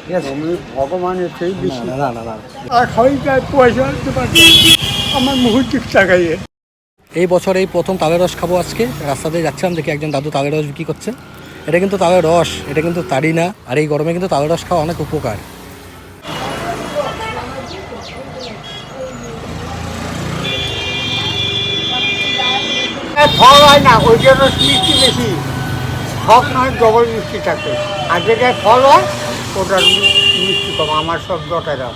ঠিক আছে? আমি ভগবানের সেই না বেশি না না না না। আর খাওয়াই যায় পয়সা দিতে পারছি আমার মুহূর্তিক টাকাইয়ে। এই বছর এই প্রথম তালের রস খাবো আজকে। রাস্তা দিয়ে যাচ্ছিলাম, দেখি একজন দাদু তালের রস বিক্রি করছে। এটা কিন্তু তালের রস, এটা কিন্তু তাড়ি না। আর এই গরমে কিন্তু তালের রস খাওয়া অনেক উপকার। ফল হয় না ওই জন্য মিষ্টি বেশি, ফল নয় ডবল মিষ্টি থাকে। আর যেটায় ফল হয় ওটার মিষ্টি কম। আমার সব ডটারা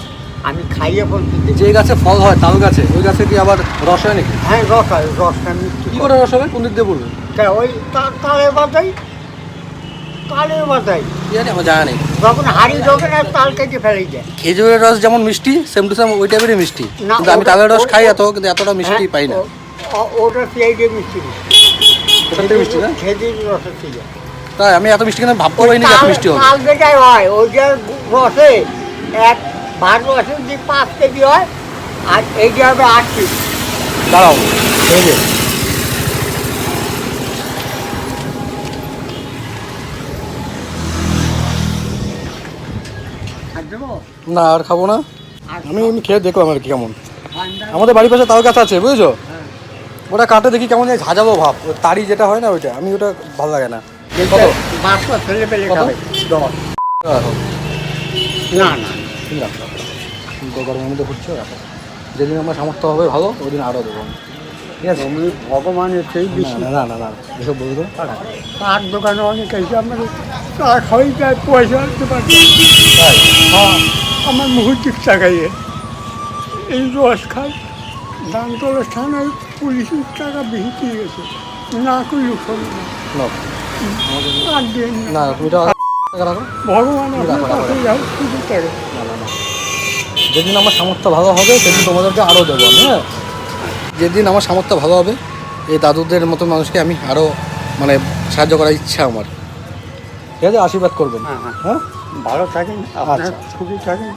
আমি খাইয়ে বলছি যে গাছে ফল হয় তাল গাছে, ওই গাছে কি আবার রস হয় নাকি? হ্যাঁ রস হয়, রসটা মিষ্টি কী করে রস হবে? কোন দিক দিয়ে পড়বে? তা ওই তালে বাজাই, তালে বাজাই কি জানি, আমার জানা নেই। যখন হাড়ি ঢোকে না তাল কেটে ফেলে যায়। খেজুরের রস যেমন মিষ্টি, সেম টু সেম ওই টাইপেরই মিষ্টি। না, কিন্তু আমি তালের রস খাই কিন্তু এতটা মিষ্টি পাই না। ওটা পেঁয়াজের মিষ্টি, ওটার থেকে মিষ্টি না? খেজুর রসের থেকে। তাই আমি এত মিষ্টি কিন্তু ভাবতে পারিনি যে এত মিষ্টি হবে। তাল যেটাই হয় ওইটার রসে এক ভাত রসে যদি 5 কেজি হয় আর এইটা হবে 8 কেজি। দাঁড়াও, এই যে আর দেবো না, আর খাবো না। আর আমি এমনি খেয়ে দেখলাম আর কি কেমন। ঠান্ডা। আমাদের বাড়ির পাশে তাল গাছ আছে, বুঝেছো? হ্যাঁ। ওটা কাটে দেখি কেমন যায় ঝাঁঝালো ভাব। ওই তাড়ি যেটা হয় না ওইটা, আমি ওটা ভালো লাগে না। কত? বাচ্চা ছেলে পেলে কত? খাবে 10। না না ঠিক রাখো, গরমের মধ্যে ঘুরছে রাখো। যেদিন আমার সামর্থ্য হবে ভালো, ওই দিন আরও দেবো আমি। ঠিক আছে? আমি ভগবানের সেই না বেশি। না না না না, এসব বলবো। তার দোকানে অনেক এসে আমার চা খাওয়াই যায় পয়সা দিতে পারছি। তাই? হ্যাঁ আমার মুহূর্তিক টাকাইয়ে এই রস খাই। দান তোলার স্থানে পুলিশের টাকা বেশি দিয়ে গেছে, না করলেও শোনে না। নাও। আর দেন না। না, তুমি তো টাকা রাখো। ভগবান রাখো, আপনার রাখো। কাছে যাও শুধু টাকা। না না না, যেদিন আমার সামর্থ্য ভালো হবে সেদিন তোমাদেরকে আরও দেবো আমি। হ্যাঁ, যেদিন আমার সামর্থ্য ভালো হবে এই দাদুদের মতো মানুষকে আমি আরও মানে সাহায্য করার ইচ্ছা আমার। ঠিক আছে? আশীর্বাদ করবেন। হ্যাঁ হ্যাঁ হ্যাঁ, ভালো থাকেন, আপনার আচ্ছা। খুবই থাকেন।